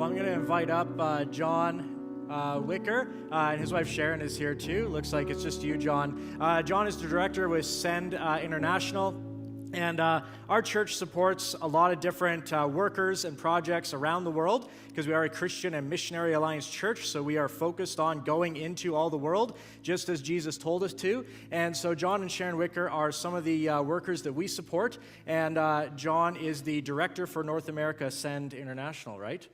Well, I'm going to invite up John Wicker, and his wife Sharon is here too. Looks like it's just you, John. John is the director with Send International. And our church supports a lot of different workers and projects around the world because we are a Christian and missionary alliance church, so we are focused on going into all the world, just as Jesus told us to. And so John and Sharon Wicker are some of the workers that we support, and John is the director for North America Send International, right?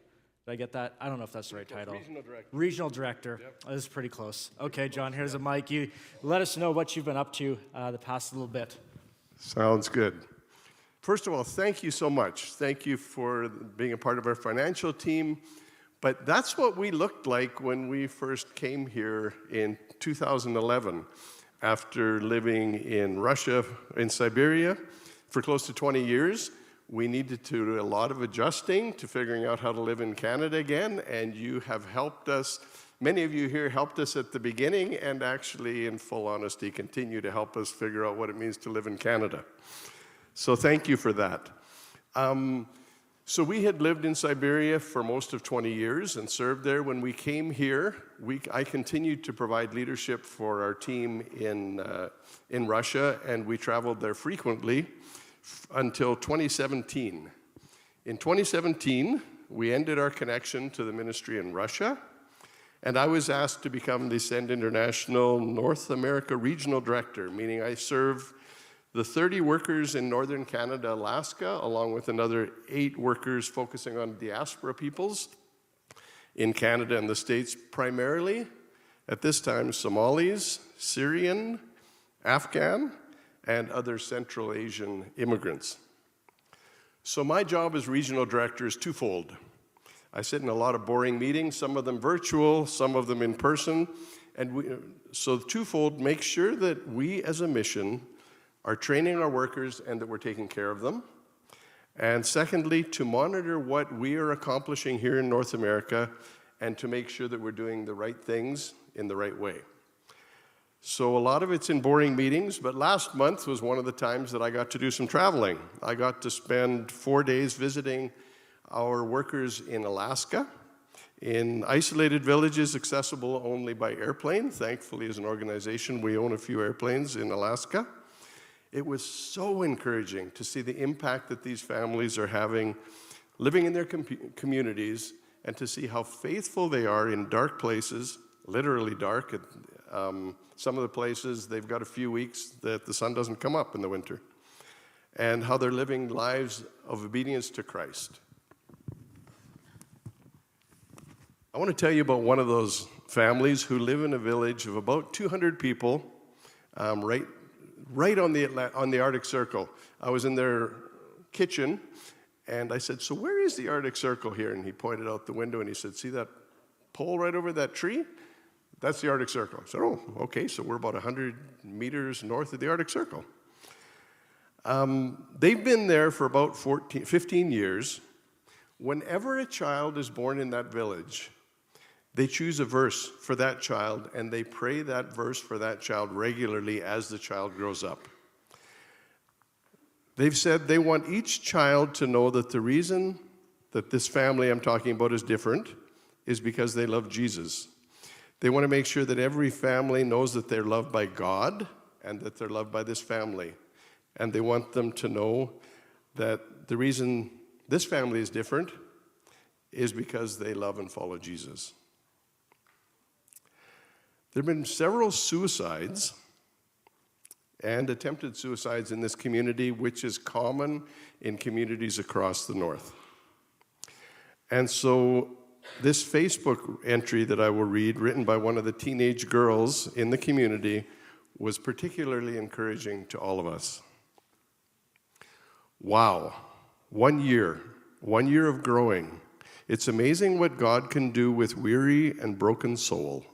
Did I get that? I don't know if that's the right title. Regional director. Regional director. Yep. That is pretty close. Okay, John, here's a mic. You let us know what you've been up to the past little bit. Sounds good. First of all, thank you so much. Thank you for being a part of our financial team. But that's what we looked like when we first came here in 2011, after living in Russia, in Siberia, for close to 20 years. We needed to do a lot of adjusting to figuring out how to live in Canada again, and you have helped us. Many of you here helped us at the beginning and actually, in full honesty, continue to help us figure out what it means to live in Canada. So thank you for that. So we had lived in Siberia for most of 20 years and served there. When we came here, I continued to provide leadership for our team in Russia, and we traveled there frequently until 2017. In 2017, we ended our connection to the ministry in Russia, and I was asked to become the Send International North America Regional Director, meaning I serve the 30 workers in Northern Canada, Alaska, along with another 8 workers focusing on diaspora peoples in Canada and the States, primarily, at this time, Somalis, Syrian, Afghan, and other Central Asian immigrants. So my job as regional director is twofold. I sit in a lot of boring meetings, some of them virtual, some of them in person, and so twofold, make sure that we as a mission are training our workers and that we're taking care of them. And secondly, to monitor what we are accomplishing here in North America and to make sure that we're doing the right things in the right way. So a lot of it's in boring meetings, but last month was one of the times that I got to do some traveling. I got to spend 4 days visiting our workers in Alaska, in isolated villages accessible only by airplane. Thankfully, as an organization, we own a few airplanes in Alaska. It was so encouraging to see the impact that these families are having living in their communities and to see how faithful they are in dark places, literally dark. Some of the places, they've got a few weeks that the sun doesn't come up in the winter, and how they're living lives of obedience to Christ. I want to tell you about one of those families who live in a village of about 200 people, right on the Arctic Circle. I was in their kitchen, and I said, "So where is the Arctic Circle here?" And he pointed out the window, and he said, "See that pole right over that tree? That's the Arctic Circle." I said, "Oh, okay, so we're about 100 meters north of the Arctic Circle." They've been there for about 15 years. Whenever a child is born in that village, they choose a verse for that child, and they pray that verse for that child regularly as the child grows up. They've said they want each child to know that the reason that this family I'm talking about is different is because they love Jesus. They want to make sure that every family knows that they're loved by God and that they're loved by this family. And they want them to know that the reason this family is different is because they love and follow Jesus. There have been several suicides and attempted suicides in this community, which is common in communities across the north. And so this Facebook entry that I will read, written by one of the teenage girls in the community, was particularly encouraging to all of us. Wow, 1 year of growing. It's amazing what God can do with weary and broken soul.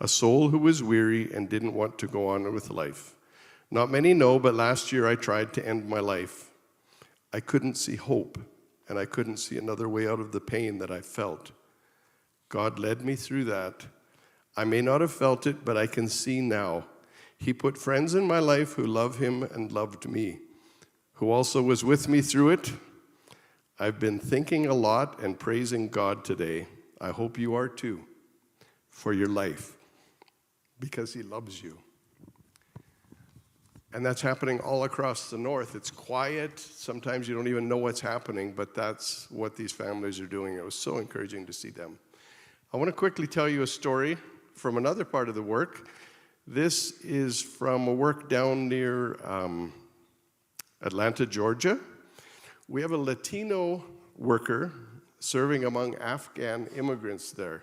A soul who was weary and didn't want to go on with life. Not many know, but last year I tried to end my life. I couldn't see hope, and I couldn't see another way out of the pain that I felt. God led me through that. I may not have felt it, but I can see now. He put friends in my life who love him and loved me, who also was with me through it. I've been thinking a lot and praising God today. I hope you are too, for your life, because He loves you. And that's happening all across the north. It's quiet. Sometimes you don't even know what's happening, but that's what these families are doing. It was so encouraging to see them. I want to quickly tell you a story from another part of the work. This is from a work down near Atlanta, Georgia. We have a Latino worker serving among Afghan immigrants there.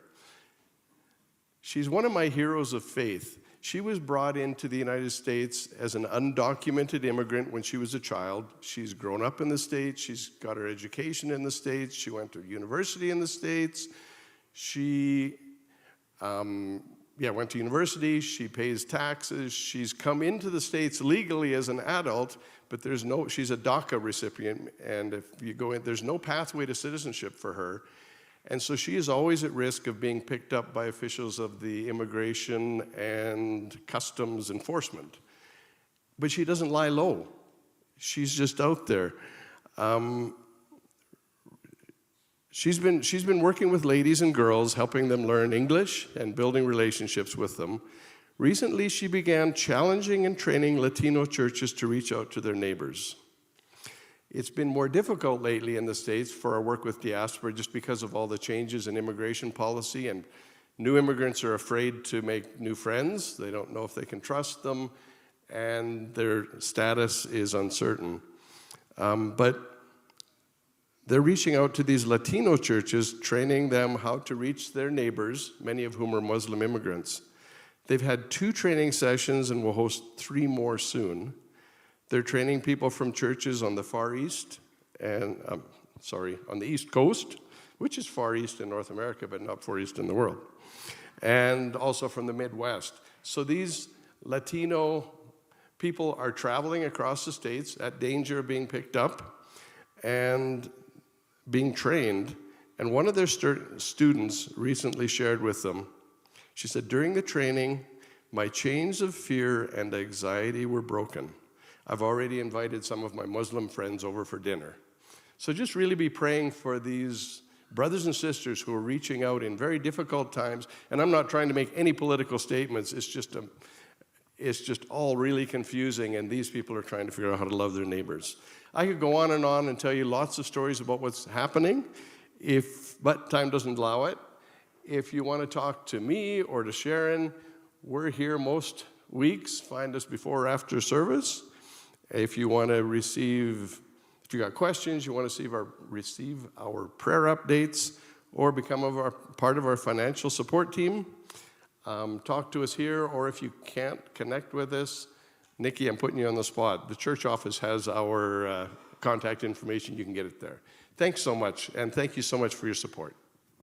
She's one of my heroes of faith. She was brought into the United States as an undocumented immigrant when she was a child. She's grown up in the States. She's got her education in the States. She went to university in the States. She went to university. She pays taxes. She's come into the States legally as an adult, but she's a DACA recipient, and if you go in, there's no pathway to citizenship for her. And so she is always at risk of being picked up by officials of the immigration and customs enforcement. But she doesn't lie low. She's just out there. She's been working with ladies and girls, helping them learn English and building relationships with them. Recently, she began challenging and training Latino churches to reach out to their neighbors. It's been more difficult lately in the States for our work with diaspora just because of all the changes in immigration policy, and new immigrants are afraid to make new friends. They don't know if they can trust them, and their status is uncertain. But they're reaching out to these Latino churches, training them how to reach their neighbors, many of whom are Muslim immigrants. They've had 2 training sessions and will host 3 more soon. They're training people from churches on the Far East and, on the East Coast, which is Far East in North America, but not Far East in the world, and also from the Midwest. So these Latino people are traveling across the states at danger of being picked up and being trained. And one of their students recently shared with them, she said, "During the training, my chains of fear and anxiety were broken. I've already invited some of my Muslim friends over for dinner." So just really be praying for these brothers and sisters who are reaching out in very difficult times. And I'm not trying to make any political statements. It's just all really confusing, and these people are trying to figure out how to love their neighbors. I could go on and tell you lots of stories about what's happening, but time doesn't allow it. If you want to talk to me or to Sharon, we're here most weeks. Find us before or after service. If you want to if you got questions, you want to receive our prayer updates or become part of our financial support team, talk to us here, or if you can't connect with us, Nikki, I'm putting you on the spot. The church office has our contact information. You can get it there. Thanks so much, and thank you so much for your support.